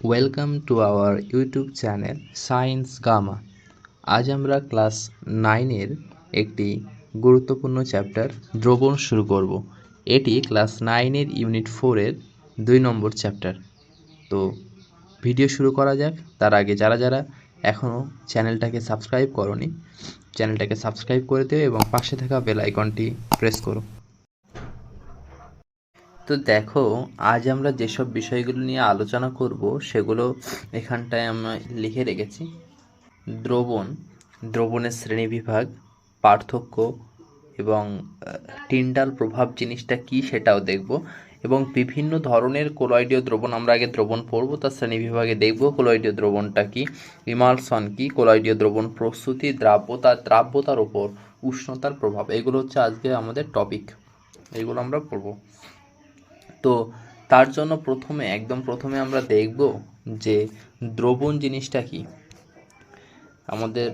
Welcome to our YouTube channel science Gamma. আজ আমরা class 9-এর একটি গুরুত্বপূর্ণ চ্যাপ্টার দ্রবণ শুরু করব। এটি ক্লাস 9-এর ইউনিট 4-এর 2 নম্বর চ্যাপ্টার। তো ভিডিও শুরু করা যাক। তার আগে যারা যারা এখনও চ্যানেলটাকে সাবস্ক্রাইব করোনি, চ্যানেলটাকে সাবস্ক্রাইব করে দিও এবং পাশে থাকা বেল আইকনটি প্রেস করো। তো দেখো, আজ আমরা যেসব বিষয়গুলো নিয়ে আলোচনা করব সেগুলো এখানটায় আমি লিখে রেখেছি। দ্রবণের শ্রেণীবিভাগ, পার্থক্য এবং টিন্ডাল প্রভাব জিনিসটা কি সেটাও দেখব, এবং বিভিন্ন ধরনের কোলয়েডীয় দ্রবণ আমরা আগে দ্রবণ পড়ব, তার শ্রেণীবিভাগে দেখব কোলয়েডীয় দ্রবণটা কি, ইমালশন কি, কোলয়েডীয় দ্রবণ প্রস্তুতি, দ্রাব্যতার ওপর উষ্ণতার প্রভাব, এগুলো হচ্ছে আজকে আমাদের টপিক, এগুলো আমরা পড়ব। তো তার জন্য প্রথমে আমরা দেখব যে দ্রবণ জিনিসটা কি। আমাদের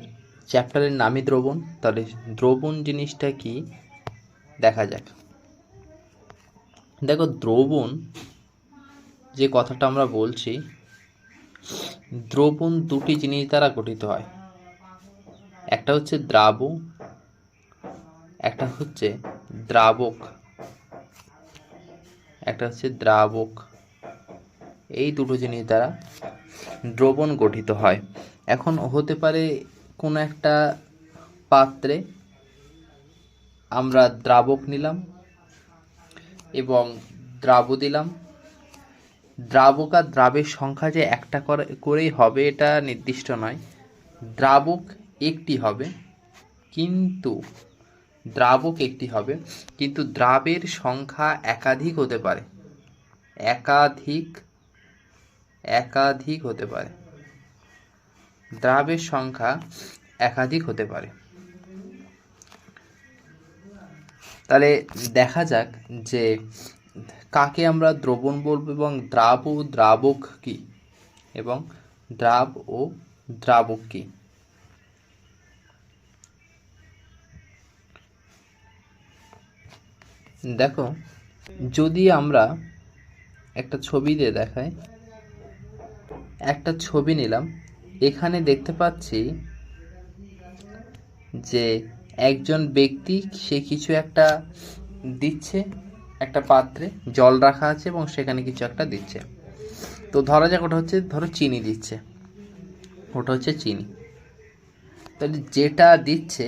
চ্যাপ্টারের নামই দ্রবণ, তাহলে দ্রবণ জিনিসটা কি দেখা যাক। দেখো, দ্রবণ যে কথাটা আমরা বলছি, দ্রবণ দুটি জিনিস দ্বারা গঠিত হয়। একটা হচ্ছে দ্রাব, একটা হচ্ছে দ্রাবক। এই দুটো জিনিস দ্বারা দ্রবণ গঠিত হয়। এখন হতে পারে কোনো একটা পাত্রে আমরা দ্রাবক নিলাম এবং দ্রাব দিলাম। দ্রাবক আর দ্রাবের সংখ্যা যে একটা করেই হবে এটা নির্দিষ্ট নয়। দ্রাবক একটি হবে, কিন্তু দ্রাবের সংখ্যা একাধিক হতে পারে। দ্রাবের সংখ্যা একাধিক হতে পারে। তাহলে দেখা যাক যে কাকে আমরা দ্রবণ বলবো এবং দ্রাব ও দ্রাবক কি। দেখো, যদি আমরা একটা ছবি দিয়ে দেখাই, একটা ছবি নিলাম, এখানে দেখতে পাচ্ছি যে একজন ব্যক্তি সে কিছু একটা দিচ্ছে, একটা পাত্রে জল রাখা আছে এবং সেখানে কিছু একটা দিচ্ছে। তো ধরা যাক ওটা হচ্ছে চিনি দিচ্ছে, তাহলে যেটা দিচ্ছে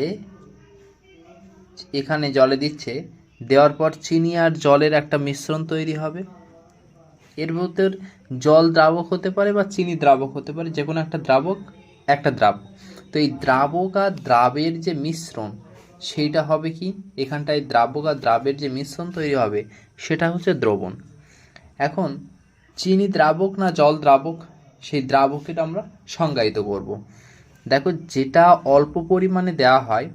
এখানে জলে দিচ্ছে, দেওয়ার পর চিনি আর জলের একটা মিশ্রণ তৈরি হবে। এর ভেতর জল দ্রাবক হতে পারে বা চিনি দ্রাবক হতে পারে, যে কোনো একটা দ্রাবক, একটা দ্রাব। তো এই দ্রাবক আর দ্রাবের যে মিশ্রণ সেইটা হবে কি, এখানটায় দ্রাবক আর দ্রাবের যে মিশ্রণ তৈরি হবে সেটা হচ্ছে দ্রবণ। এখন চিনি দ্রাবক না জল দ্রাবক, সেই দ্রাবকের আমরা সংজ্ঞায়িত করব। দেখো, যেটা অল্প পরিমাণে দেওয়া হয়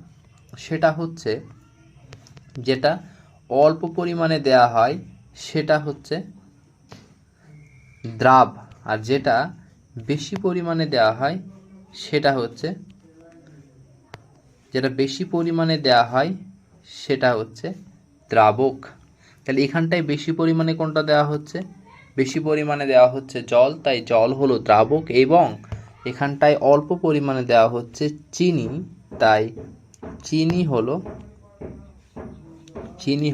সেটা হচ্ছে দ্রাব, আর যেটা বেশি পরিমাণে দেওয়া হয় সেটা হচ্ছে দ্রাবক। তাহলে এখানটায় বেশি পরিমাণে কোনটা দেওয়া হচ্ছে? বেশি পরিমাণে দেওয়া হচ্ছে জল, তাই জল হলো দ্রাবক, এবং এখানটায় অল্প পরিমাণে দেওয়া হচ্ছে চিনি, তাই চিনি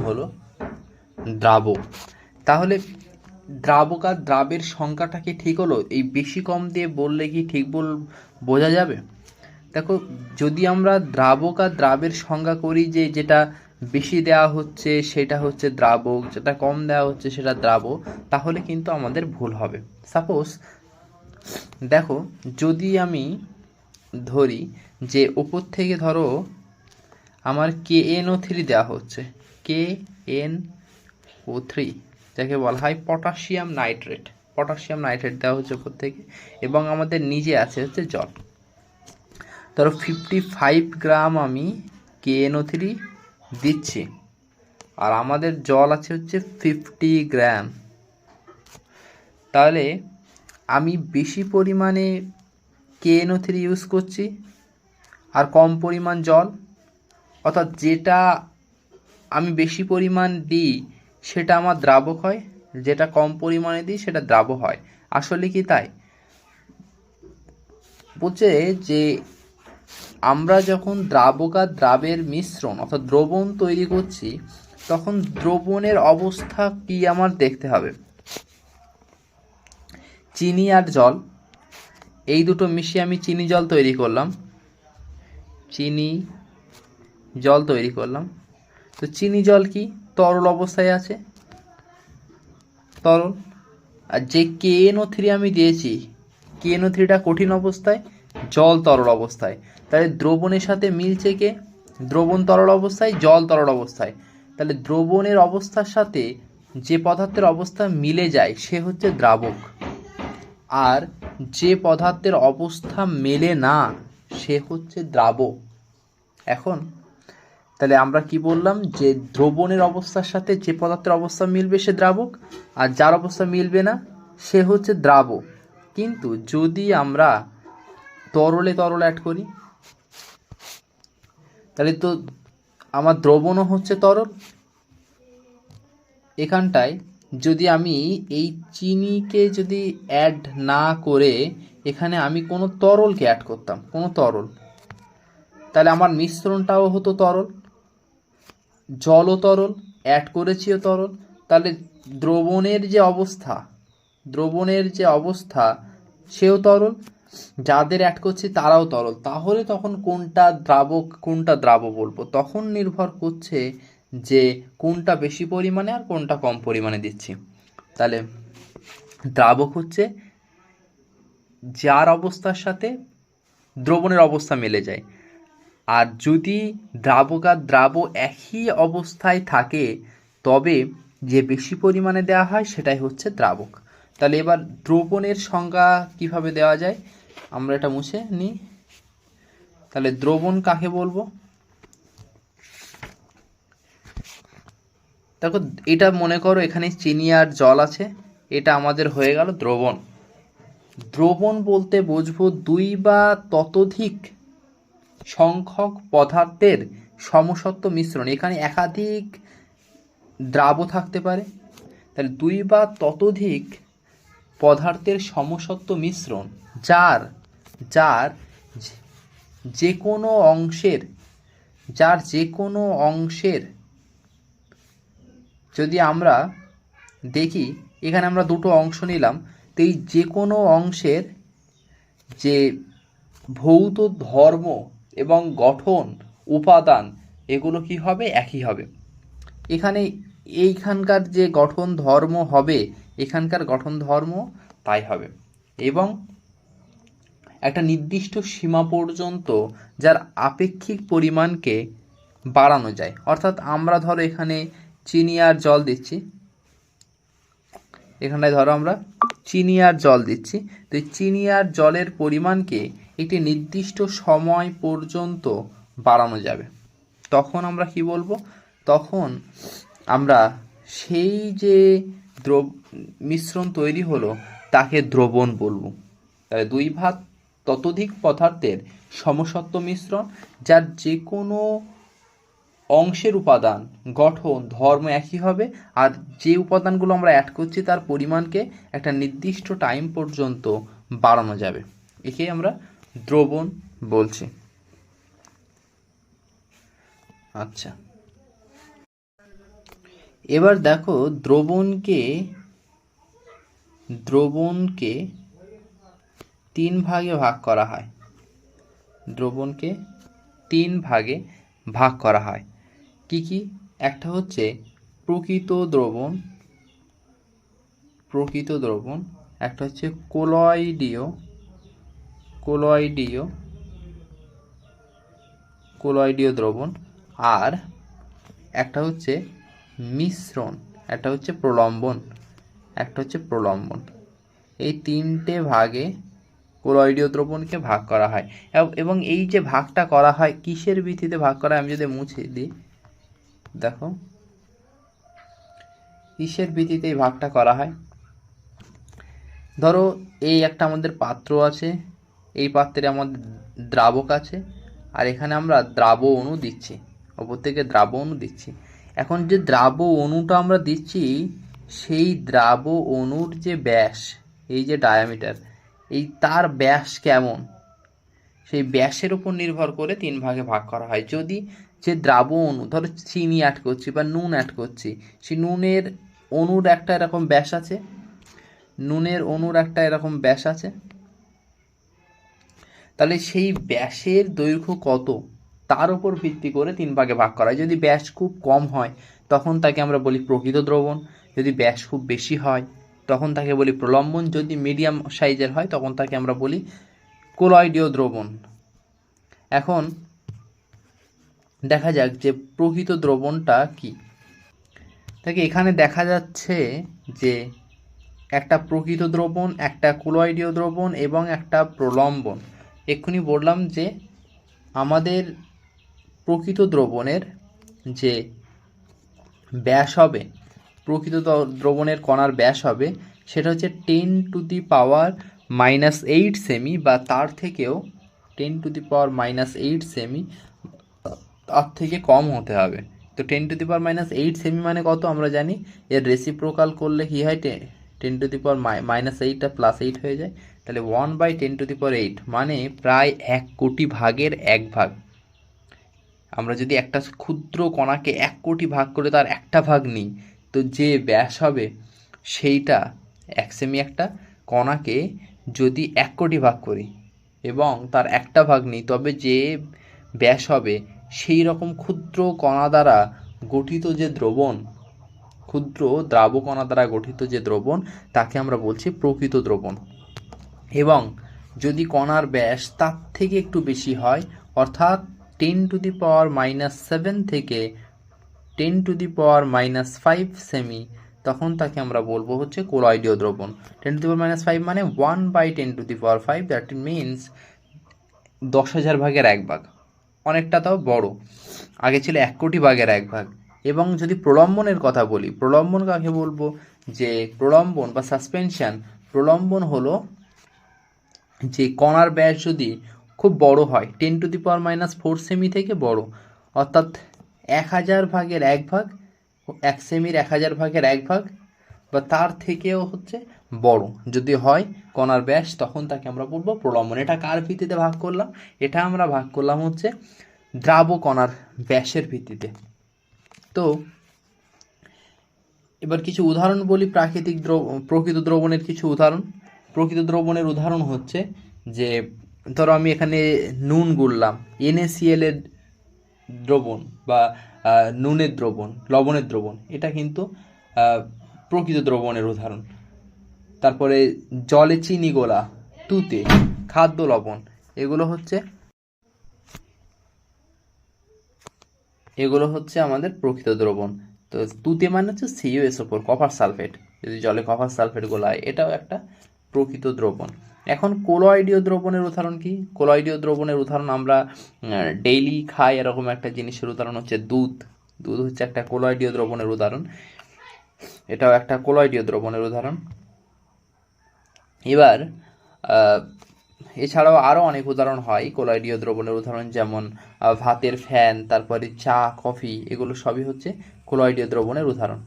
হলো দ্রাবক। তাহলে দ্রাবক আর দ্রাবের সংখ্যাটা কি ঠিক হলো? এই বেশি কম দিয়ে বললে কি ঠিক বোঝা যাবে? দেখো, যদি আমরা দ্রাবক আর দ্রাবের সংজ্ঞা করি যে যেটা বেশি দেওয়া হচ্ছে সেটা হচ্ছে দ্রাবক, যেটা কম দেওয়া হচ্ছে সেটা দ্রাবক, তাহলে কিন্তু আমাদের ভুল হবে। সাপোজ দেখো, যদি আমি ধরি যে ওপর থেকে ধরো আমার KNO3 দেওয়া হচ্ছে, KNO3 যাকে বলা হয় পটাশিয়াম নাইট্রেট দেওয়া হচ্ছে ওপর থেকে, এবং আমাদের নিচে আছে হচ্ছে জল। ধরো 55 গ্রাম আমি KNO3 দিচ্ছি, আর আমাদের জল আছে হচ্ছে 50 গ্রাম। তাহলে আমি বেশি পরিমাণে KNO3 ইউজ করছি আর কম পরিমাণ জল, অর্থাৎ যেটা আমি বেশি পরিমাণ দিই সেটা আমার দ্রাবক হয়, যেটা কম পরিমাণে দিই সেটা দ্রাবক হয়। আসলে কি তাই? বলছে যে আমরা যখন দ্রাবক আর দ্রাবের মিশ্রণ অর্থাৎ দ্রবণ তৈরি করছি, তখন দ্রবণের অবস্থা কি আমার দেখতে হবে। চিনি আর জল, এই দুটো মিশিয়ে আমি চিনি জল তৈরি করলাম, চিনি জল তৈরি করলাম। তো চিনি জল কি তরল অবস্থায় আছে, তরল। আর যে KNO3 আমি দিয়েছি, KNO3টা কঠিন অবস্থায়, জল তরল অবস্থায়। তাহলে দ্রবণের সাথে মিলছে কে, দ্রবণ তরল অবস্থায়, জল তরল অবস্থায়। তাহলে দ্রবণের অবস্থার সাথে যে পদার্থের অবস্থা মিলে যায় সে হচ্ছে দ্রাবক, আর যে পদার্থের অবস্থা মেলে না সে হচ্ছে দ্রাবক। এখন তাহলে আমরা কি বললাম, যে দ্রবণের অবস্থার সাথে যে পদার্থের অবস্থা মিলবে সে দ্রাবক, আর যার অবস্থা মিলবে না সে হচ্ছে দ্রাবক। কিন্তু যদি আমরা তরলে তরল অ্যাড করি, তাহলে তো আমার দ্রবণও হচ্ছে তরল। এখানটায় যদি আমি এই চিনিকে যদি অ্যাড না করে এখানে আমি কোনো তরলকে অ্যাড করতাম, কোনো তরল, তাহলে আমার মিশ্রণটাও হতো তরল, জলও তরল, অ্যাড করেছিও তরল। তাহলে দ্রবণের যে অবস্থা, দ্রবণের যে অবস্থা সেও তরল, যাদের অ্যাড করছি তারাও তরল। তাহলে তখন কোনটা দ্রাবক কোনটা দ্রাব বলবো, তখন নির্ভর করছে যে কোনটা বেশি পরিমাণে আর কোনটা কম পরিমাণে দিচ্ছি। তাহলে দ্রাবক হচ্ছে যার অবস্থার সাথে দ্রবণের অবস্থা মিলে যায়। আর যদি দ্রাবক আর দ্রাব একই অবস্থায় থাকে তবে যে বেশি পরিমাণে দেওয়া হয় সেটাই হচ্ছে দ্রাবক। তাহলে এবার দ্রবণের সংজ্ঞা কিভাবে দেওয়া যায়, আমরা এটা মুছে নিই। তাহলে দ্রবণ কাকে বলবো, দেখো এটা মনে করো এখানে চিনি আর জল আছে, এটা আমাদের হয়ে গেল দ্রবণ। দ্রবণ বলতে বুঝবো দুই বা ততোধিক সংখ্যক পদার্থের সমসত্ব মিশ্রণ। এখানে একাধিক দ্রাব থাকতে পারে, তাহলে দুই বা ততোধিক পদার্থের সমসত্ব মিশ্রণ যার যার যে কোনো অংশের যদি আমরা দেখি, এখানে আমরা দুটো অংশ নিলাম, তো এই যে কোনো অংশের যে ভৌত ধর্ম এবং গঠন উপাদান এগুলো কি হবে, একই হবে। এখানে এইখানকার যে গঠন ধর্ম হবে, এখানকার গঠন ধর্ম তাই হবে, এবং একটা নির্দিষ্ট সীমা পর্যন্ত যার আপেক্ষিক পরিমাণকে বাড়ানো যায়। অর্থাৎ আমরা ধরো এখানে চিনি আর জল দিচ্ছি, এখানটায় ধরো আমরা চিনি আর জল দিচ্ছি, তো এই চিনি আর জলের পরিমাণকে একটি নির্দিষ্ট সময় পর্যন্ত বাড়ানো যাবে। তখন আমরা কি বলবো, তখন আমরা সেই যে মিশ্রণ তৈরি হলো তাকে দ্রবণ বলবো। তাহলে দুই ভাগ ততোধিক পদার্থের সমসত্ব মিশ্রণ যার যে কোনো অংশের উপাদান গঠন ধর্ম একই হবে, আর যে উপাদানগুলো আমরা অ্যাড করছি তার পরিমাণকে একটা নির্দিষ্ট টাইম পর্যন্ত বাড়ানো যাবে, একে আমরা দ্রবণ বলছি। আচ্ছা, এবার দেখো দ্রবণকে তিন ভাগে ভাগ করা হয়, দ্রবণকে তিন ভাগে ভাগ করা হয়। কি কি, একটা হচ্ছে প্রকৃত দ্রবণ, একটা হচ্ছে কোলয়েডীয় দ্রবণ, আর একটা হচ্ছে মিশ্রণ, একটা হচ্ছে প্রলম্বন। এই তিনটে ভাগে কোলয়েডীয় দ্রবণকে ভাগ করা হয়। এবং এই যে ভাগটা করা হয় কিসের ভিত্তিতে ভাগ করা হয়, আমি যদি মুছে দিই, দেখো কিসের ভিত্তিতে এই ভাগটা করা হয়। ধরো এই একটা আমাদের পাত্র আছে, এই পাত্রে আমাদের দ্রাবক আছে, আর এখানে আমরা দ্রাব অণু দিচ্ছি, ওপর থেকে দ্রাব অণু দিচ্ছি। এখন যে দ্রাব অণুটা আমরা দিচ্ছি, সেই দ্রাব অণুর যে ব্যাস, এই যে ডায়ামিটার, এই তার ব্যাস কেমন, সেই ব্যাসের উপর নির্ভর করে 3 ভাগে ভাগ করা হয়। যদি যে দ্রাবক অণু, ধরো চিনি অ্যাড করছি বা নুন অ্যাড করছি, সেই নুনের অণুর একটা এরকম ব্যাস আছে, নুনের অণুর একটা এরকম ব্যাস আছে, তাহলে সেই ব্যাসের দৈর্ঘ্য কত তার উপর ভিত্তি করে 3 ভাগে ভাগ করা হয়। যদি ব্যাস খুব কম হয় তখন তাকে আমরা বলি প্রকৃত দ্রবণ, যদি ব্যাস খুব বেশি হয় তখন তাকে বলি প্রলম্বন, যদি মিডিয়াম সাইজের হয় তখন তাকে আমরা বলি কোলয়েডীয় দ্রবণ। এখন দেখা যাক যে প্রকৃত দ্রবণটা কি। তাকে এখানে দেখা যাচ্ছে যে একটা প্রকৃত দ্রবণ, একটা কোলয়েডীয় দ্রবণ এবং একটা প্রলম্বন। এক্ষুনি বললাম যে আমাদের প্রকৃত দ্রবণের যে ব্যাস হবে, প্রকৃত দ্রবণের কণার ব্যাস হবে সেটা হচ্ছে 10⁻⁻8 সেমি বা তার থেকেও 10⁻⁻8 সেমি, তার থেকে কম হতে হবে। তো 10⁻⁻8 সেমি মানে কত আমরা জানি, এর রেসিপ্রোকাল করলে কী হয়, 10⁻⁻8টা +8 হয়ে যায়, তাহলে 1/10⁸ মানে প্রায় 1 কোটি ভাগের 1 ভাগ। আমরা যদি একটা ক্ষুদ্র কণাকে 1 কোটি ভাগ করে তার একটা ভাগ নিই, তো যে ব্যাস হবে সেইটা 1 সেমি একটা কণাকে যদি 1 কোটি ভাগ করি এবং তার একটা ভাগ নিই, তবে যে ব্যাস হবে সেই রকম ক্ষুদ্র কণা দ্বারা গঠিত যে দ্রবণ, ক্ষুদ্র দ্রাবক কণা দ্বারা গঠিত যে দ্রবণ, তাকে আমরা বলছি প্রকৃত দ্রবণ। এবং যদি কণার ব্যাস তার থেকে একটু বেশি হয়, অর্থাৎ 10⁻⁻7 থেকে 10⁻⁻5 সেমি, তখন তাকে আমরা বলবো হচ্ছে কোলয়েডীয় দ্রবণ। 10⁻5 মানে 1/10⁵, দ্যাট মিনস 10,000 ভাগের 1 ভাগ, অনেকটা তাও বড়। আগে ছিল 1 কোটি ভাগের 1 ভাগ। এবং যদি প্রলম্বনের কথা বলি, প্রলম্বন কাকে বলবো, যে প্রলম্বন বা সাসপেনশন, প্রলম্বন হলো যে কণার ব্যাস যদি খুব বড় হয়, 10⁻⁻4 সেমি থেকে বড়, অর্থাৎ 1000 ভাগের 1 ভাগ, 1 সেমির 1000 ভাগের 1 ভাগ বা তার থেকেও হচ্ছে বড় যদি হয় কণার ব্যাস, তখন তাকে আমরা বলবো প্রলম্বন। এটা কার ভিত্তিতে ভাগ করলাম, এটা আমরা ভাগ করলাম হচ্ছে দ্রাবক কণার ব্যাসের ভিত্তিতে। তো এবার কিছু উদাহরণ বলি, প্রকৃত দ্রবণের কিছু উদাহরণ। প্রকৃত দ্রবণের উদাহরণ হচ্ছে যে ধরো আমি এখানে নুন গুললাম, NaCl এর দ্রবণ বা নুনের দ্রবণ, লবণের দ্রবণ, এটা কিন্তু প্রকৃত দ্রবণের উদাহরণ। তারপরে জলে চিনি গোলা, তুতে, খাদ্য লবণ, এগুলো হচ্ছে আমাদের প্রকৃত দ্রবণ। তো তুতে মানে হচ্ছে CuSO4, কপার সালফেট, যদি জলে কপার সালফেট গোলায়, এটাও একটা প্রকৃত দ্রবণ। এখন কোলয়েডীয় দ্রবণের উদাহরণ কি? কোলয়েডীয় দ্রবণের উদাহরণ আমরা ডেইলি খাই এরকম একটা জিনিসের উদাহরণ হচ্ছে দুধ। দুধ হচ্ছে একটা কোলয়েডীয় দ্রবণের উদাহরণ, এটাও একটা কোলয়েডীয় দ্রবণের উদাহরণ। এবার এছাড়াও আরও অনেক উদাহরণ হয় কোলয়েডীয় দ্রবণের উদাহরণ, যেমন ভাতের ফ্যান, তারপরে চা, কফি, এগুলো সবই হচ্ছে কোলয়েডীয় দ্রবণের উদাহরণ।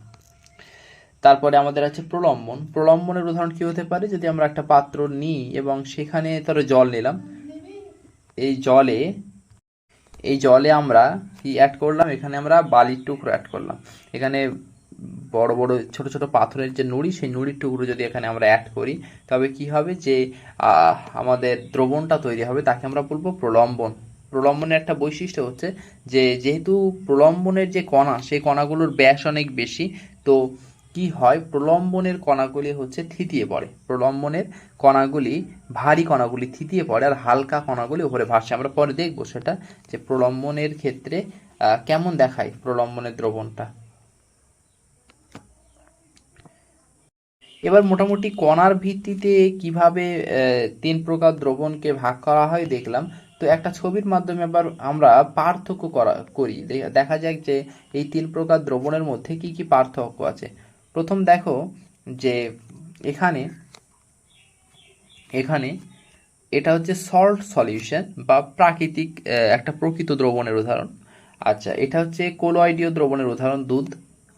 তারপরে আমাদের আছে প্রলম্বন। প্রলম্বনের উদাহরণ কী হতে পারে, যদি আমরা একটা পাত্র নিই এবং সেখানে ধরো জল নিলাম, এই জলে আমরা কি অ্যাড করলাম, এখানে আমরা বালির টুকরো অ্যাড করলাম, এখানে বড় বড় ছোট ছোট পাথরের যে নুড়ি, সেই নুড়ির টুকরো যদি এখানে আমরা অ্যাড করি, তবে কি হবে, যে আমাদের দ্রবণটা তৈরি হবে, তাকে আমরা বলবো প্রলম্বন। প্রলম্বনের একটা বৈশিষ্ট্য হচ্ছে যে যেহেতু প্রলম্বনের যে কণা, সেই কণাগুলোর ব্যাস অনেক বেশি, তো কি হয়, প্রলম্বনের কণাগুলি হচ্ছে থিতিয়ে পড়ে, প্রলম্বনের কণাগুলি, ভারী কণাগুলি থিতিয়ে পড়ে, আর হালকা কণাগুলি উপরে ভাসে। আমরা পরে দেখবো সেটা, যে প্রলম্বনের ক্ষেত্রে কেমন দেখায় প্রলম্বনের দ্রবণটা। এবার মোটামুটি কণার ভিত্তিতে কিভাবে 3 প্রকার দ্রবণকে ভাগ করা হয় দেখলাম। তো একটা ছবির মাধ্যমে আবার আমরা পার্থক্য করি, দেখা যাক যে এই 3 প্রকার দ্রবণের মধ্যে কি কি পার্থক্য আছে। প্রথম দেখো যে এখানে এটা হচ্ছে সল্ট সলিউশন বা প্রাকৃতিক একটা প্রকৃত দ্রবণের উদাহরণ। আচ্ছা, এটা হচ্ছে কোলয়েডীয় দ্রবণের উদাহরণ দুধ,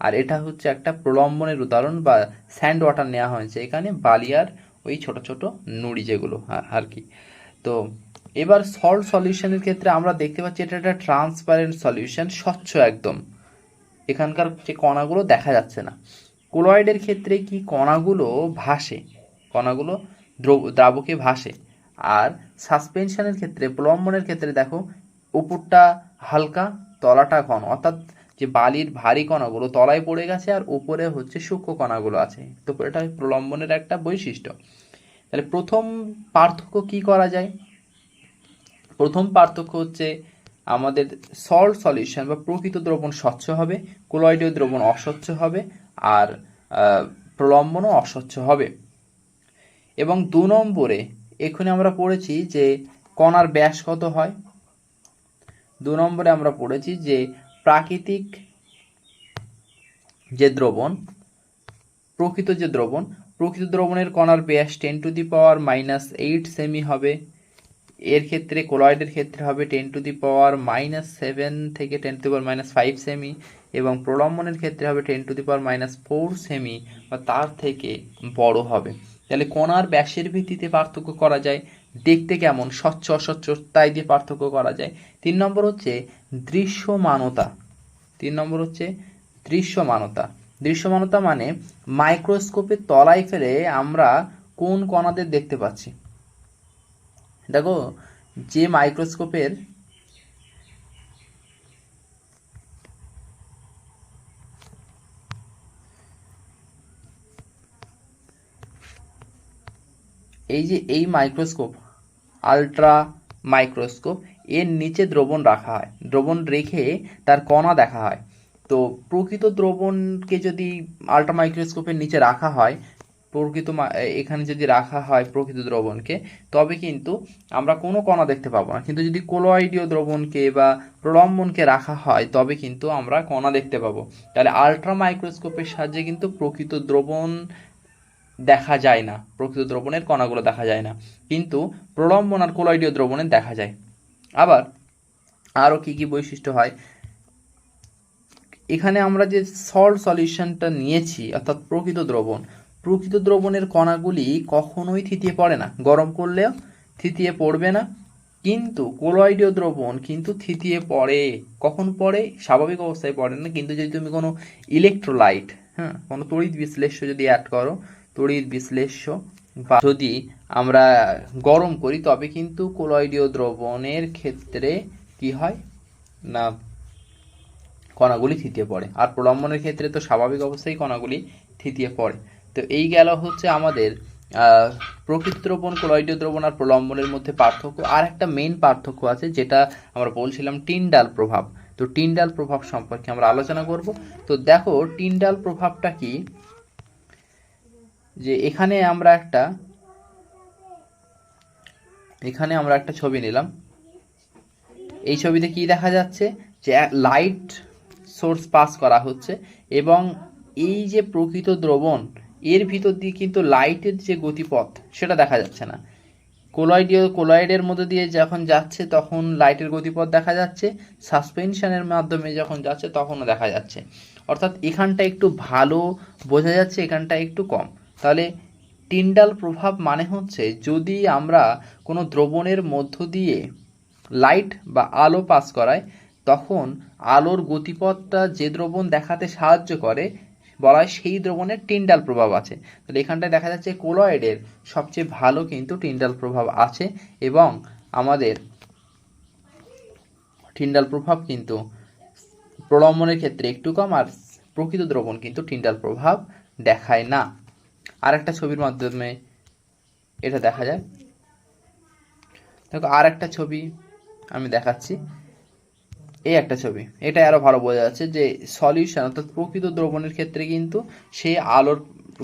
আর এটা হচ্ছে একটা প্রলম্বনের উদাহরণ বা স্যান্ড ওয়াটার নেওয়া হয়েছে এখানে, বালি আর ওই ছোট ছোট নুড়ি যেগুলো আর কি। তো এবার সল্ট সলিউশনের ক্ষেত্রে আমরা দেখতে পাচ্ছি এটা একটা ট্রান্সপারেন্ট সলিউশন, স্বচ্ছ একদম, এখানকার যে কণাগুলো দেখা যাচ্ছে না। কোলয়েডের ক্ষেত্রে কি কণাগুলো ভাসে, কণাগুলো দ্রাবকে ভাসে। আর সাসপেনশনের ক্ষেত্রে, প্রলম্বনের ক্ষেত্রে দেখো উপরটা হালকা তলাটা ঘন, অর্থাৎ যে বালির ভারী কণাগুলো তলায় পড়ে গেছে আর উপরে হচ্ছে সূক্ষ্ম কণাগুলো আছে। তো এটা প্রলম্বনের একটা বৈশিষ্ট্য। তাহলে প্রথম পার্থক্য কি করা যায়? প্রথম পার্থক্য হচ্ছে আমাদের সল্ট সলিউশন বা প্রকৃত দ্রবণ স্বচ্ছ হবে, কোলয়েডীয় দ্রবণ অস্বচ্ছ হবে, আর প্রলম্বনও অস্বচ্ছ হবে। এবং 2 নম্বরে এখানে আমরা পড়েছি যে কণার ব্যাস কত হয়। 2 নম্বরে আমরা পড়েছি যে প্রাকৃতিক যে দ্রবণ, প্রকৃত দ্রবণের কণার ব্যাস 10⁻⁻8 সেমি হবে। এর ক্ষেত্রে কোলয়েডের ক্ষেত্রে হবে 10⁻⁻7 থেকে 10⁻⁻5 সেমি, এবং প্রলম্বনের ক্ষেত্রে হবে 10⁻⁻4 সেমি বা তার থেকে বড় হবে। তাহলে কণার ব্যাসের ভিত্তিতে পার্থক্য করা যায়, দেখতে কেমন, স্বচ্ছ অস্বচ্ছ তাই দিয়ে পার্থক্য করা যায়। 3 নম্বর হচ্ছে দৃশ্যমানতা। 3 নম্বর হচ্ছে দৃশ্যমানতা। দৃশ্যমানতা মানে মাইক্রোস্কোপের তলায় ফেলে আমরা কোন কণাদের দেখতে পাচ্ছি। দেখো যে মাইক্রোস্কোপের এই মাইক্রোস্কোপ, আলট্রা মাইক্রোস্কোপ, এর নিচে দ্রবণ রাখা হয়, দ্রবণ রেখে তার কণা দেখা হয়। তো প্রকৃত দ্রবণকে যদি আলট্রা মাইক্রোস্কোপের নিচে রাখা হয়, এখানে যদি রাখা হয় প্রকৃত দ্রবণকে, তবে কিন্তু আমরা কোনো কণা দেখতে পাবো না। কিন্তু যদি কোলয়েডীয় দ্রবণকে বা প্রলম্বনকে রাখা হয় তবে কিন্তু আমরা কণা দেখতে পাবো। তাহলে আলট্রা মাইক্রোস্কোপের সাহায্যে কিন্তু প্রকৃত দ্রবণ দেখা যায় না, প্রকৃত দ্রবণের কণাগুলো দেখা যায় না, কিন্তু প্রলম্বন আর কোলয়েডীয় দ্রবণের দেখা যায়। আবার আরও কি কি বৈশিষ্ট্য হয়, এখানে আমরা যে সল্ট সলিউশনটা নিয়েছি অর্থাৎ প্রকৃত দ্রবণের কণাগুলি কখনোই থিতিয়ে পড়ে না, গরম করলেও থিতিয়ে পড়বে না। কিন্তু কোলয়েডীয় দ্রবণ কিন্তু থিতিয়ে পড়ে। কখন পড়ে? স্বাভাবিক অবস্থায় পড়ে না, কিন্তু যদি তুমি কোনো ইলেকট্রোলাইট, কোনো তড়িৎ বিশ্লেষ্য যদি অ্যাড করো, তড়িৎ বিশ্লেষ্য বা যদি আমরা গরম করি, তবে কিন্তু কোলয়েডীয় দ্রবণের ক্ষেত্রে কি হয় না, কণাগুলি থিতিয়ে পড়ে। আর প্রলম্বনের ক্ষেত্রে তো স্বাভাবিক অবস্থায় কণাগুলি থিতিয়ে পড়ে। তো এই গেল হচ্ছে আমাদের প্রকৃত দ্রবণ, কোলয়েডীয় দ্রবণ আর প্রলম্বনের মধ্যে পার্থক্য। আর একটা মেইন পার্থক্য আছে যেটা আমরা বলছিলাম, টিন্ডাল প্রভাব। তো টিন্ডাল প্রভাব সম্পর্কে আমরা আলোচনা করব। তো দেখো টিন্ডাল প্রভাবটা কি, যে এখানে আমরা একটা ছবি নিলাম। এই ছবিতে কি দেখা যাচ্ছে, যে লাইট সোর্স পাস করা হচ্ছে, এবং এই যে প্রকৃত দ্রবণ, এর ভিতর দিয়ে কিন্তু লাইটের যে গতিপথ সেটা দেখা যাচ্ছে না। কোলয়েডের মধ্যে দিয়ে যখন যাচ্ছে তখন লাইটের গতিপথ দেখা যাচ্ছে, সাসপেনশনের মাধ্যমে যখন যাচ্ছে তখনও দেখা যাচ্ছে। অর্থাৎ এখানটা একটু ভালো বোঝা যাচ্ছে, এখানটা একটু কম। তাহলে টিন্ডাল প্রভাব মানে হচ্ছে যদি আমরা কোনো দ্রবণের মধ্য দিয়ে লাইট বা আলো পাস করায়, তখন আলোর গতিপথটা যে দ্রবণ দেখাতে সাহায্য করে বলা হয় সেই দ্রবণের টিন্ডাল প্রভাব আছে। তাহলে এখানটায় দেখা যাচ্ছে কোলয়েডের সবচেয়ে ভালো কিন্তু টিন্ডাল প্রভাব আছে, এবং আমাদের টিন্ডাল প্রভাব কিন্তু প্রলম্বনের ক্ষেত্রে একটু কম, আর প্রকৃত দ্রবণ কিন্তু টিন্ডাল প্রভাব দেখায় না। আর একটা ছবির মাধ্যমে এটা দেখা যায়। দেখো আর একটা ছবি আমি দেখাচ্ছি, এই একটা ছবি, এটা আরো ভালো বোঝা যাচ্ছে যে সলিউশন অর্থাৎ প্রকৃত দ্রবণের ক্ষেত্রে কিন্তু সে আলোর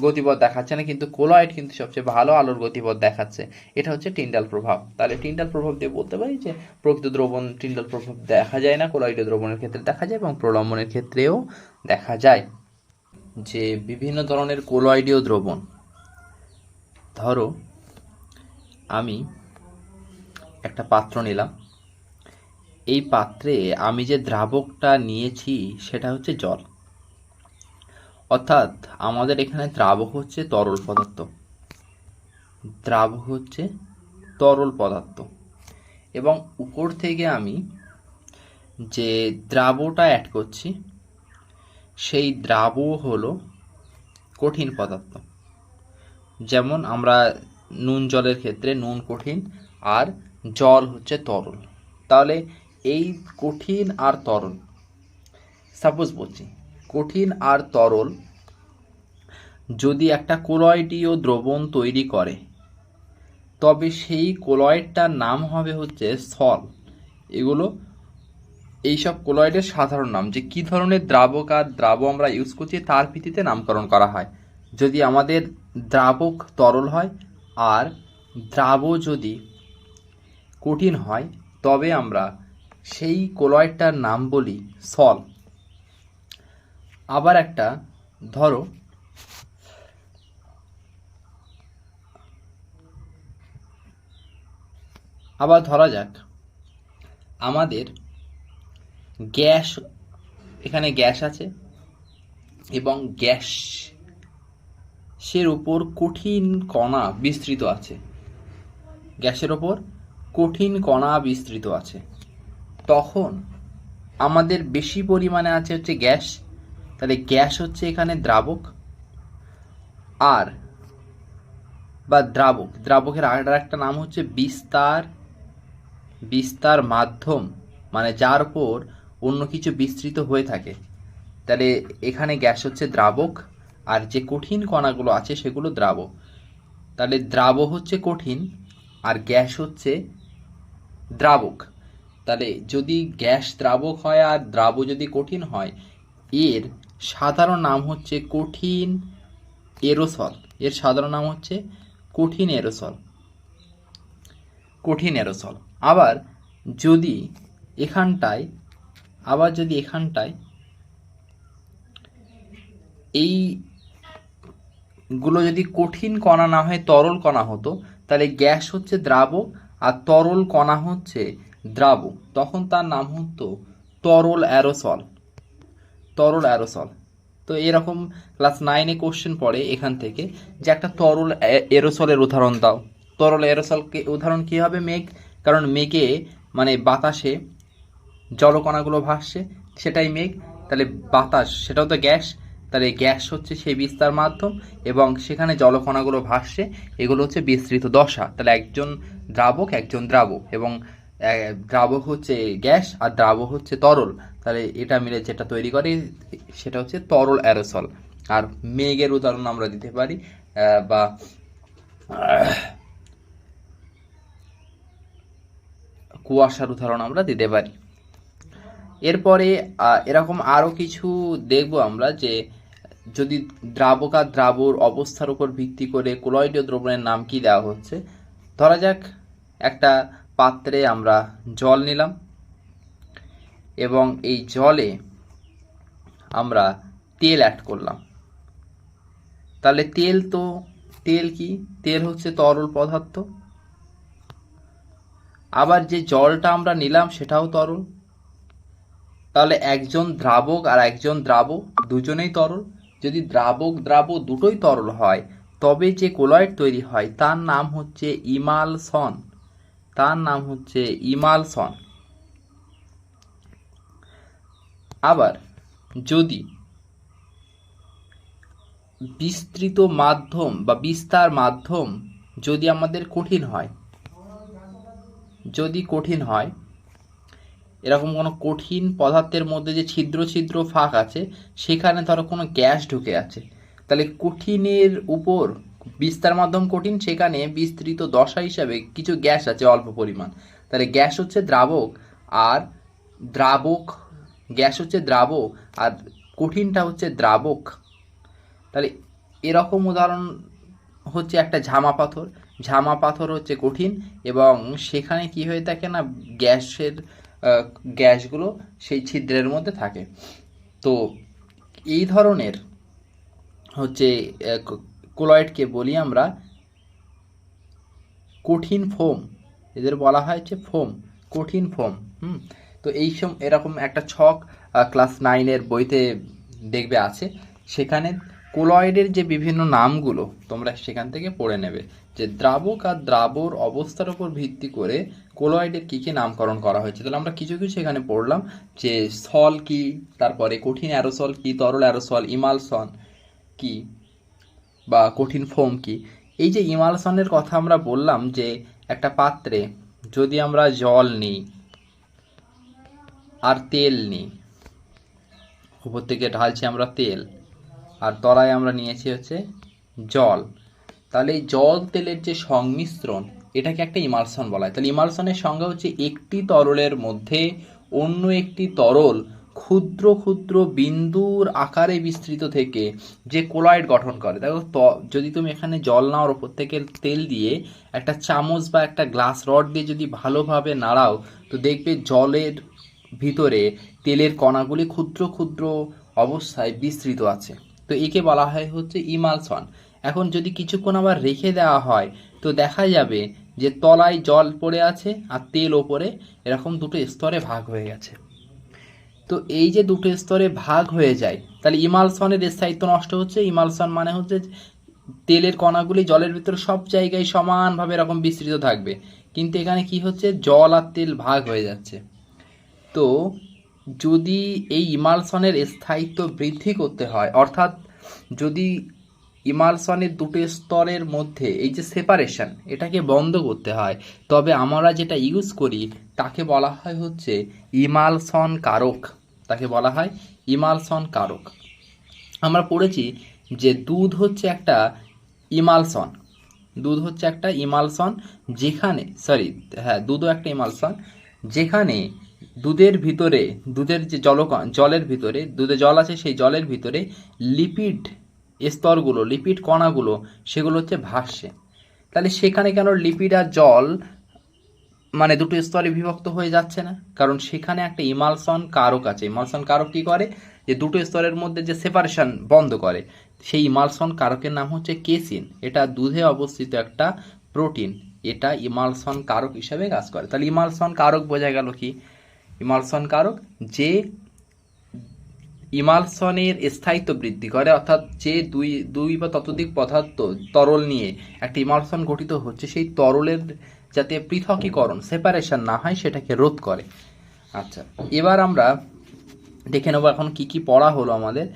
গতিপথ দেখাচ্ছে না, কিন্তু কোলয়েড কিন্তু সবচেয়ে ভালো আলোর গতিপথ দেখাচ্ছে। এটা হচ্ছে টিন্ডাল প্রভাব। তাহলে টিন্ডাল প্রভাব দিয়ে বলতে পারি যে প্রকৃত দ্রবণ টিন্ডাল প্রভাব দেখা যায় না, কোলয়েডীয় দ্রবণের ক্ষেত্রে দেখা যায় এবং প্রলম্বনের ক্ষেত্রেও দেখা যায়। যে বিভিন্ন ধরনের কোলয়েডীয় দ্রবণ, ধরো আমি একটা পাত্র নিলাম, এই পাত্রে আমি যে দ্রাবকটা নিয়েছি সেটা হচ্ছে জল, অর্থাৎ আমাদের এখানে দ্রাবক হচ্ছে তরল পদার্থ। এবং উপর থেকে আমি যে দ্রাবটা অ্যাড করছি সেই দ্রাব হলো কঠিন পদার্থ। যেমন আমরা নুন জলের ক্ষেত্রে নুন কঠিন আর জল হচ্ছে তরল। তাহলে এই কঠিন আর তরল, সাপোজ বলছি কঠিন আর তরল যদি একটা কোলয়েডীয় দ্রবণ তৈরি করে, তবে সেই কোলয়েডটার নাম হবে হচ্ছে সল। এগুলো এইসব কোলয়েডের সাধারণ নাম, যে কী ধরনের দ্রাবক আর দ্রাব আমরা ইউজ করছি তার ভিত্তিতে নামকরণ করা হয়। যদি আমাদের দ্রাবক তরল হয় আর দ্রাব যদি কঠিন হয়, তবে আমরা সেই কোলয়েডটার নাম বলি সল। আবার একটা ধরো আবার ধরা যাক আমাদের গ্যাস, এখানে গ্যাস আছে এবং গ্যাসের উপর কঠিন কণা বিস্তৃত আছে, গ্যাসের ওপর কঠিন কণা বিস্তৃত আছে। তখন আমাদের বেশি পরিমাণে আছে হচ্ছে গ্যাস, তাহলে গ্যাস হচ্ছে এখানে দ্রাবক। আর বা দ্রাবকের আর একটা নাম হচ্ছে বিস্তার মাধ্যম, মানে যার উপর অন্য কিছু বিস্তৃত হয়ে থাকে। তাহলে এখানে গ্যাস হচ্ছে দ্রাবক আর যে কঠিন কণাগুলো আছে সেগুলো দ্রাব। তাহলে দ্রাব হচ্ছে কঠিন আর গ্যাস হচ্ছে দ্রাবক। তাহলে যদি গ্যাস দ্রাবক হয় আর দ্রাব যদি কঠিন হয়, এর সাধারণ নাম হচ্ছে কঠিন এরোসল। এর সাধারণ নাম হচ্ছে কঠিন এরোসল। আবার যদি এখানটায় এইগুলো যদি কঠিন কণা না হয় তরল কণা হতো, তাহলে গ্যাস হচ্ছে দ্রাবক আর তরল কণা হচ্ছে দ্রাব, তখন তার নাম হতো তরল অ্যারোসল। তো এরকম ক্লাস 9-এ কোশ্চেন পড়ে এখান থেকে, যে একটা তরল এরোসলের উদাহরণ দাও। তরল এরোসলকে উদাহরণ কী হবে? মেঘ। কারণ মেঘে মানে বাতাসে জলকণাগুলো ভাসছে, সেটাই মেঘ। তাহলে বাতাস সেটাও তো গ্যাস, তাহলে গ্যাস হচ্ছে সেই বিস্তার মাধ্যম এবং সেখানে জলকণাগুলো ভাসছে, এগুলো হচ্ছে বিস্তৃত দশা। তাহলে একজন দ্রাবক একজন দ্রাব, এবং দ্রাবক হচ্ছে গ্যাস আর দ্রাব হচ্ছে তরল। তাহলে এটা মিলে যেটা তৈরি করে সেটা হচ্ছে তরল অ্যারোসল। আর মেঘের উদাহরণ আমরা দিতে পারি বা কুয়াশার উদাহরণ আমরা দিতে পারি। এরপরে এরকম আরও কিছু দেখব আমরা, যে যদি দ্রাবক আর দ্রাবর অবস্থার উপর ভিত্তি করে কোলয়েডীয় দ্রবণের নাম কি দেওয়া হচ্ছে। ধরা যাক একটা পাত্রে আমরা জল নিলাম এবং এই জলে আমরা তেল অ্যাড করলাম। তাহলে তেল কি? তেল হচ্ছে তরল পদার্থ। আবার যে জলটা আমরা নিলাম সেটাও তরল। তাহলে একজন দ্রাবক আর একজন দ্রাব দুজনেই তরল। যদি দ্রাবক দ্রাব দুটোই তরল হয়, তবে যে কোলয়েড তৈরি হয় তার নাম হচ্ছে ইমালসন। আবার যদি বিস্তৃত মাধ্যম বা বিস্তার মাধ্যম যদি আমাদের কঠিন হয়, এরকম কোনো কঠিন পদার্থের মধ্যে যে ছিদ্র ফাঁক আছে, সেখানে ধরো কোনো গ্যাস ঢুকে আছে, তাহলে কঠিনের উপর বিস্তার মাধ্যম কঠিন, সেখানে বিস্তৃত দশা হিসাবে কিছু গ্যাস আছে অল্প পরিমাণ। তাহলে গ্যাস হচ্ছে দ্রাবক আর কঠিনটা হচ্ছে দ্রাবক। তাহলে এরকম উদাহরণ হচ্ছে একটা ঝামা পাথর হচ্ছে কঠিন এবং সেখানে কি হয়ে থাকে না, গ্যাসগুলো সেই ছিদ্রের মধ্যে থাকে। তো এই ধরনের হচ্ছে কোলয়েডকে বলি আমরা কঠিন ফোম। এদের বলা হয় হচ্ছে কঠিন ফোম। তো এরকম একটা ছক ক্লাস 9-এর বইতে দেখবে আছে, সেখানে কোলয়েডের যে বিভিন্ন নামগুলো তোমরা সেখান থেকে পড়ে নেবে, যে দ্রাবক আর দ্রাবর অবস্থার উপর ভিত্তি করে কোলয়েডের কী কী নামকরণ করা হয়েছে। তাহলে আমরা কিছু কিছু এখানে পড়লাম, যে সল কি, তারপরে কঠিন অ্যারোসল কি, তরল অ্যারোসল, ইমালসন কি বা কঠিন ফোম কি। এই যে ইমালসনের কথা আমরা বললাম, যে একটা পাত্রে যদি আমরা জল নিই আর তেল নিই, উপর থেকে ঢালছি আমরা তেল, আর তলায় আমরা নিয়েছি হচ্ছে জল, তাহলে এই জল তেলের যে সংমিশ্রণ এটাকে একটা ইমালসন বলা হয়। তাহলে ইমালসনের সংজ্ঞা হচ্ছে একটি তরলের মধ্যে অন্য একটি তরল ক্ষুদ্র ক্ষুদ্র বিন্দুর আকারে বিস্তৃত থেকে যে কোলয়েড গঠন করে। দেখো যদি তুমি এখানে জল নাওয়ার ওপর থেকে তেল দিয়ে একটা চামচ বা একটা গ্লাস রড দিয়ে যদি ভালোভাবে নাড়াও, তো দেখবে জলের ভিতরে তেলের কণাগুলি ক্ষুদ্র ক্ষুদ্র অবস্থায় বিস্তৃত আছে। তো একে বলা হয় হচ্ছে ইমালসন। এখন যদি কিছুক্ষণ আবার রেখে দেওয়া হয়, তো দেখা যাবে যে তলায় জল পড়ে আছে আর তেল ওপরে, এরকম দুটো স্তরে ভাগ হয়ে গেছে। তো এই যে দুটো স্তরে ভাগ হয়ে যায়, তাহলে ইমালসনের স্থায়িত্ব নষ্ট হচ্ছে। ইমালসন মানে হচ্ছে তেলের কণাগুলি জলের ভিতরে সব জায়গায় সমানভাবে এরকম বিস্তৃত থাকবে, কিন্তু এখানে কি হচ্ছে, জল আর তেল ভাগ হয়ে যাচ্ছে। তো যদি এই ইমালসনের স্থায়িত্ব বৃদ্ধি করতে হয়, অর্থাৎ যদি ইমালসনের দুটো স্তরের মধ্যে এই যে সেপারেশন এটাকে বন্ধ করতে হয়, তবে আমরা যেটা ইউজ করি তাকে বলা হয় হচ্ছে ইমালসন কারক। তাকে বলা হয় ইমালসন কারক। আমরা পড়েছি যে দুধ হচ্ছে একটা ইমালসন, দুধ হচ্ছে একটা ইমালসন, যেখানে দুধও একটা ইমালসন, যেখানে দুধের ভিতরে, দুধের যে জলের ভিতরে, দুধে জল আছে, সেই জলের ভিতরে লিপিড স্তরগুলো, লিপিড কণাগুলো, সেগুলো হচ্ছে ভাসছে। তাহলে সেখানে কেন লিপিড আর জল মানে দুটো স্তরে বিভক্ত হয়ে যাচ্ছে না? কারণ সেখানে একটা ইমালসন কারক আছে। ইমালসন কারক কি করে, যে দুটো স্তরের মধ্যে যে সেপারেশন বন্ধ করে, সেই ইমালসন কারকের নাম হচ্ছে কেসিন। এটা দুধে অবস্থিত একটা প্রোটিন, এটা ইমালসন কারক হিসাবে কাজ করে। তাহলে ইমালসন কারক বোঝা গেল কি, ইমালসন কারক যে ইমালসনের স্থায়িত্ব বৃদ্ধি করে, অর্থাৎ যে দুই বা ততোধিক পদার্থ তরল নিয়ে একটা ইমালসন গঠিত হচ্ছে, সেই তরলের যাতে পৃথকীকরণ সেপারেশন না হয় সেটাকে রোধ করে। আচ্ছা, এবার আমরা দেখে নেব এখন কি কি পড়া হলো আমাদের।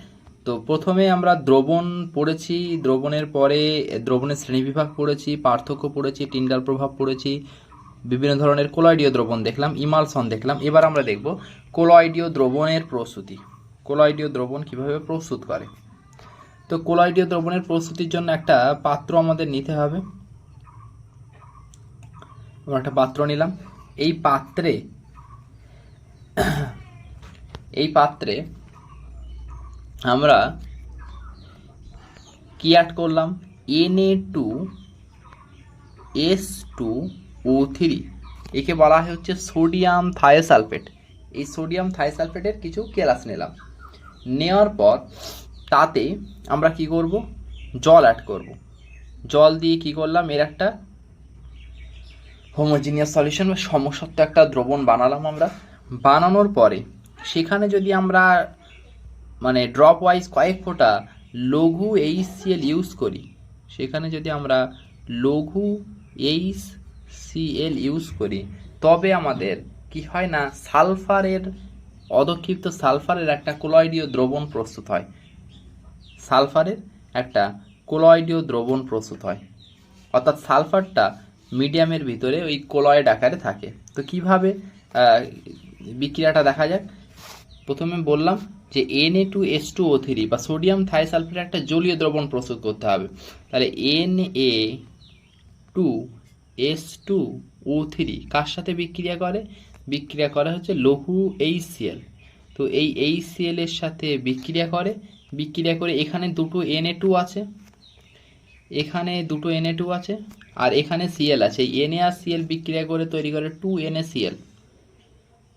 তো প্রথমে আমরা দ্রবণ পড়েছি, দ্রবণের পরে দ্রবণের শ্রেণীবিভাগ পড়েছি, পার্থক্য পড়েছি, টিন্ডাল প্রভাব পড়েছি, বিভিন্ন ধরনের কোলয়েডীয় দ্রবণ দেখলাম, ইমালসন দেখলাম। এবার আমরা দেখব কোলয়েডীয় দ্রবণের প্রস্তুতি, কোলয়েডীয় দ্রবণ কিভাবে প্রস্তুত করে। তো কোলয়েডীয় দ্রবণের প্রস্তুতির জন্য একটা পাত্র আমাদের নিতে হবে। আমরা একটা পাত্র নিলাম। এই পাত্রে আমরা কি অ্যাড করলাম, Na2S2O3, একে বলা হয় হচ্ছে সোডিয়াম থায়োসালফেট। এই সোডিয়াম থায়োসালফেটের কিছু কেলাস নিলাম। নেওয়ার পর তাতে আমরা কি করব, জল অ্যাড করব। জল দিয়ে কি করলাম, এর একটা হোমোজিনিয়াস সলিউশন বা সমসত্ব একটা দ্রবণ বানালাম আমরা। বানানোর পরে সেখানে যদি আমরা মানে ড্রপ ওয়াইজ কয়েক ফোঁটা লঘু HCl ইউজ করি, সেখানে যদি আমরা লঘু HCl ইউজ করি, তবে আমাদের কি হয় না, অধক্ষিপ্ত সালফারের একটা কোলয়েডীয় দ্রবণ প্রস্তুত হয়। সালফারের একটা কোলয়েডীয় দ্রবণ প্রস্তুত হয়, অর্থাৎ সালফারটা মিডিয়ামের ভিতরে ওই কোলয়েড আকারে থাকে। তো কিভাবে বিক্রিয়াটা দেখা যাক। প্রথমে বললাম যে Na2S2O3 বা সোডিয়াম থাইসালফেটের একটা জলীয় দ্রবণ প্রস্তুত করতে হবে। তাহলে Na2S2O3 কার সাথে বিক্রিয়া করে, বিক্রিয়া করে হচ্ছে লঘু HCl। তো এই HCl এর সাথে বিক্রিয়া করে এখানে দুটো Na2 আছে, এখানে দুটো Na2 আছে, আর এখানে Cl আছে। এই Na আর Cl বিক্রিয়া করে তৈরি করে 2NaCl,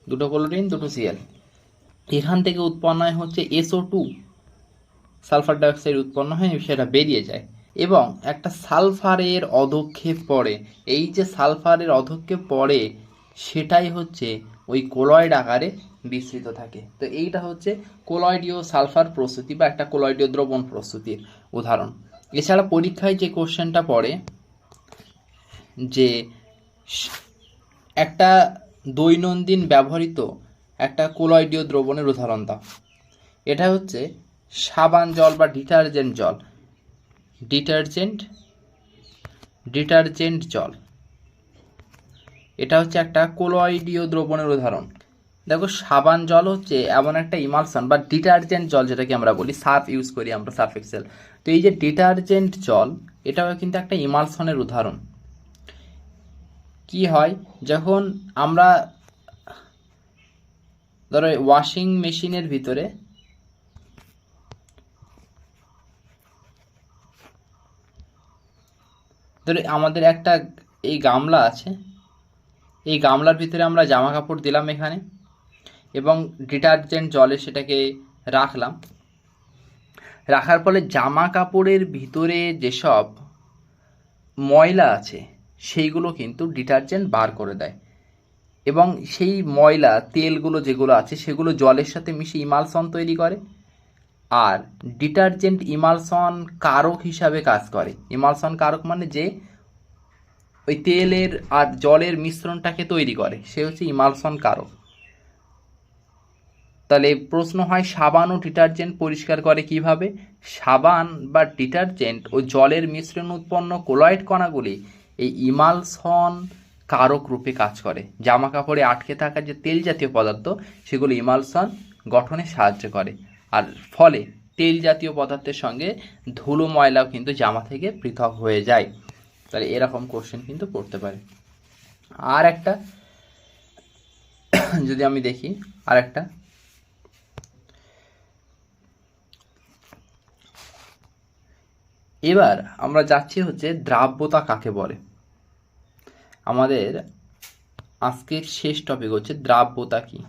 দুটো ক্লোরিন দুটো Cl। এখান থেকে উৎপন্ন হয় হচ্ছে SO2, সালফার ডাইঅক্সাইড উৎপন্ন হয়, সেটা বেরিয়ে যায় এবং একটা সালফারের অধক্ষেপ পড়ে। এই যে সালফারের অধক্ষেপ পড়ে সেটাই হচ্ছে ওই কোলয়েড আকারে বিস্তৃত থাকে। তো এইটা হচ্ছে কোলয়েডীয় সালফার প্রস্তুতি বা একটা কোলয়েডীয় দ্রবণ প্রস্তুতির উদাহরণ। এছাড়া পরীক্ষায় যে কোশ্চেনটা পড়ে যে একটা দৈনন্দিন ব্যবহৃত একটা কোলয়েডীয় দ্রবণের উদাহরণ দাও, এটা হচ্ছে সাবান জল বা ডিটারজেন্ট জল। ডিটারজেন্ট জল এটা হচ্ছে একটা কোলয়েডীয় দ্রবণের উদাহরণ। দেখো সাবান জল হচ্ছে এমন একটা ইমালশন বা ডিটারজেন্ট জল যেটাকে আমরা বলি, সার্ফ ইউজ করি আমরা, সার্ফ এক্সেল। তো এই যে ডিটারজেন্ট জল এটাও কিন্তু একটা ইমালশনের উদাহরণ। কি হয় যখন আমরা ধরো ওয়াশিং মেশিনের ভিতরে ধরো আমাদের একটা এই গামলা আছে, এই গামলার ভিতরে আমরা জামা কাপড় দিলাম এখানে এবং ডিটারজেন্ট জলে সেটাকে রাখলাম। রাখার ফলে জামা কাপড়ের ভিতরে যেসব ময়লা আছে সেইগুলো কিন্তু ডিটারজেন্ট বার করে দেয় এবং সেই ময়লা তেলগুলো যেগুলো আছে সেগুলো জলের সাথে মিশে ইমালশন তৈরি করে। আর ডিটারজেন্ট ইমালশন কারক হিসাবে কাজ করে। ইমালশন কারক মানে যে ওই তেলের আর জলের মিশ্রণটাকে তৈরি করে, সে হচ্ছে ইমালশন কারক। তাহলে প্রশ্ন হয় সাবান ও ডিটারজেন্ট পরিষ্কার করে কিভাবে? সাবান বা ডিটারজেন্ট ও জলের মিশ্রণ উৎপন্ন কোলয়েড কণাগুলি এই ইমালশন কারক রূপে কাজ করে। জামা কাপড়ে আটকে থাকা যে তেল জাতীয় পদার্থ সেগুলো ইমালশন গঠনে সাহায্য করে, আর ফলে তেল জাতীয় পদার্থের সঙ্গে ধুলো ময়লাও কিন্তু জামা থেকে পৃথক হয়ে যায়। তাহলে এরকম কোশ্চেন কিন্তু পড়তে পারে। আর একটা যদি আমি দেখি, আর একটা এবার আমরা যাচ্ছি হচ্ছে দ্রাব্যতা কাকে বলে। আমাদের আজকের শেষ টপিক হচ্ছে দ্রাব্যতা কি।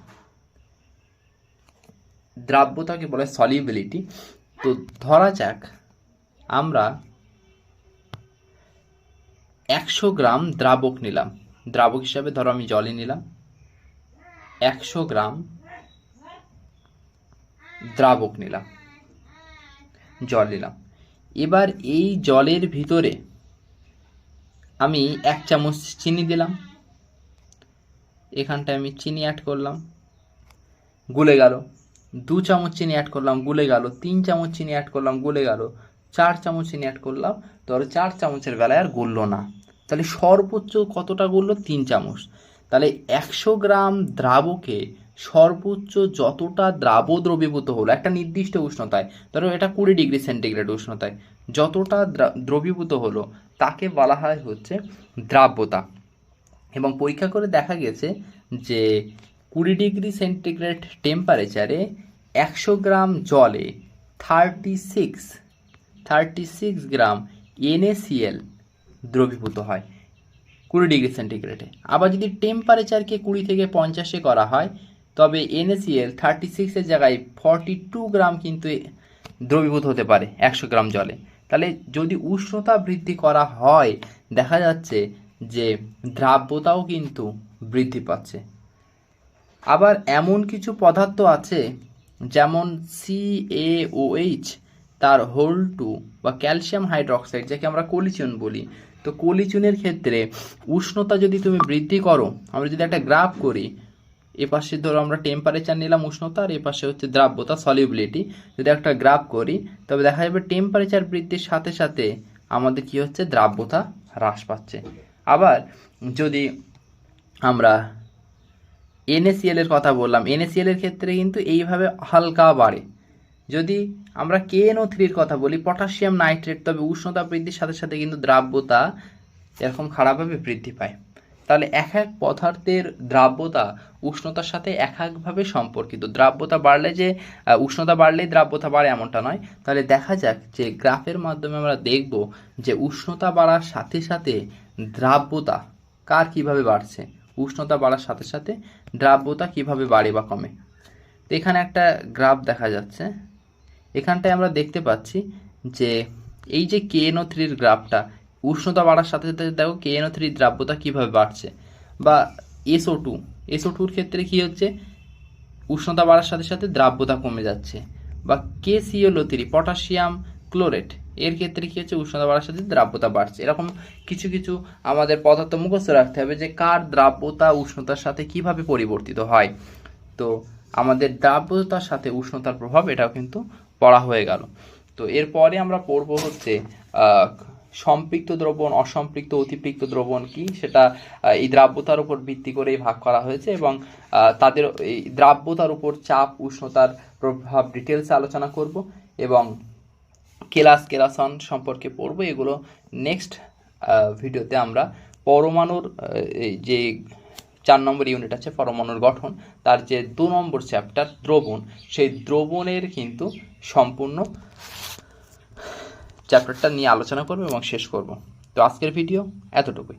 দ্রাব্যতাকে বলে সলিবিলিটি। তো ধরা যাক আমরা 100 গ্রাম দ্রাবক নিলাম, দ্রাবক হিসাবে ধরো আমি জলই নিলাম, 100 গ্রাম দ্রাবক নিলাম, জল নিলাম। এবার এই জলের ভিতরে আমি 1 চামচ চিনি দিলাম, এখানটায় আমি চিনি অ্যাড করলাম, গুলে গেল। 2 চামচ চিনি অ্যাড করলাম, গুলে গেল। 3 চামচ চিনি অ্যাড করলাম, গুলে গেল। 4 চামচ চিনি অ্যাড করলাম, ধরো 4 চামচের বেলায় আর গুললো না। তাহলে সর্বোচ্চ কতটা গুললো? 3 চামচ। তাহলে 100 গ্রাম দ্রাবকে সর্বোচ্চ যতটা দ্রবীভূত হলো একটা নির্দিষ্ট উষ্ণতায়, ধরো এটা 20 ডিগ্রি সেন্টিগ্রেড উষ্ণতায় যতটা দ্রবীভূত হলো তাকে বলা হয় হচ্ছে দ্রাব্যতা। এবং পরীক্ষা করে দেখা গেছে যে 20 ডিগ্রি সেন্টিগ্রেড টেম্পারেচারে 100 গ্রাম জলে 36 গ্রাম NaCl দ্রবীভূত হয় 20 ডিগ্রি সেন্টিগ্রেডে। আবার যদি টেম্পারেচারকে 20 থেকে 50-এ করা হয় তবে NaCl 36-এর জায়গায় 42 গ্রাম কিন্তু দ্রবীভূত হতে পারে 100 গ্রাম জলে। তাহলে যদি উষ্ণতা বৃদ্ধি করা হয় দেখা যাচ্ছে যে দ্রাব্যতাও কিন্তু বৃদ্ধি পাচ্ছে। আবার এমন কিছু পদার্থ আছে যেমন CaOH, তার হোল 2 বা ক্যালসিয়াম হাইড্রোক্সাইড যাকে আমরা কলিচুন বলি। তো কলিচুনের ক্ষেত্রে উষ্ণতা যদি তুমি বৃদ্ধি করো, আমরা যদি একটা গ্রাফ করি, এপাশে ধরো আমরা টেম্পারেচার নিলাম উষ্ণতা আর এপাশে হচ্ছে দ্রাব্যতা সলিবিলিটি, যদি একটা গ্রাফ করি তবে দেখা যাবে টেম্পারেচার বৃদ্ধির সাথে সাথে আমাদের কি হচ্ছে? দ্রাব্যতা হ্রাস পাচ্ছে। আবার যদি আমরা NaCl এর কথা বললাম, NaCl এর ক্ষেত্রে কিন্তু এইভাবে হালকা বাড়ে। যদি আমরা KNO3 এর কথা বলি, পটাশিয়াম নাইট্রেট, তবে উষ্ণতা বৃদ্ধির সাথে সাথে কিন্তু দ্রাব্যতা এরকম খারাপভাবে বৃদ্ধি পায়। তাহলে এক এক পদার্থের দ্রাব্যতা উষ্ণতার সাথে এক একভাবে সম্পর্কিত। দ্রাব্যতা বাড়লে যে উষ্ণতা বাড়লেই দ্রাব্যতা বাড়ে এমনটা নয়। তাহলে দেখা যাক যে গ্রাফের মাধ্যমে আমরা দেখব যে উষ্ণতা বাড়ার সাথে সাথে দ্রাব্যতা কার কিভাবে বাড়ছে, উষ্ণতা বাড়ার সাথে সাথে দ্রাব্যতা কিভাবে বাড়ে বা কমে। তো এখানে একটা গ্রাফ দেখা যাচ্ছে, এখানটায় আমরা দেখতে পাচ্ছি যে এই যে KNO3 এর গ্রাফটা উষ্ণতা বাড়ার সাথে সাথে দেখো KNO3 দ্রাব্যতা কিভাবে বাড়ছে, বা SO2 ক্ষেত্রে কি হচ্ছে, উষ্ণতা বাড়ার সাথে সাথে দ্রাব্যতা কমে যাচ্ছে। বা KClO3 পটাশিয়াম ক্লোরেট, এর ক্ষেত্রে কি হচ্ছে, উষ্ণতা বাড়ার সাথে দ্রাব্যতা বাড়ছে। এরকম কিছু কিছু আমাদের পদার্থ মুখস্থ রাখতে হবে যে কার দ্রাব্যতা উষ্ণতার সাথে কিভাবে পরিবর্তিত হয়। তো আমাদের দ্রাব্যতার সাথে উষ্ণতার প্রভাব, এটাও কিন্তু পড়া হয়ে গেল। তো এরপরে আমরা পড়ব হচ্ছে সম্পৃক্ত দ্রবণ, অসম্পৃক্ত, অতিপৃক্ত দ্রবণ কি, সেটা এই দ্রাব্যতার উপর ভিত্তি করেই ভাগ করা হয়েছে এবং তাদের এই দ্রাব্যতার উপর চাপ উষ্ণতার প্রভাব ডিটেলসে আলোচনা করব এবং কেলাসন সম্পর্কে পড়ব। এগুলো নেক্সট ভিডিওতে আমরা পরমাণুর যে 4 নম্বর ইউনিট আছে পরমাণুর গঠন, তার যে 2 নম্বর চ্যাপ্টার দ্রবণ, সেই দ্রবণের কিন্তু সম্পূর্ণ চ্যাপ্টারটা নিয়ে আলোচনা করব এবং শেষ করব। তো আজকের ভিডিও এতটুকুই।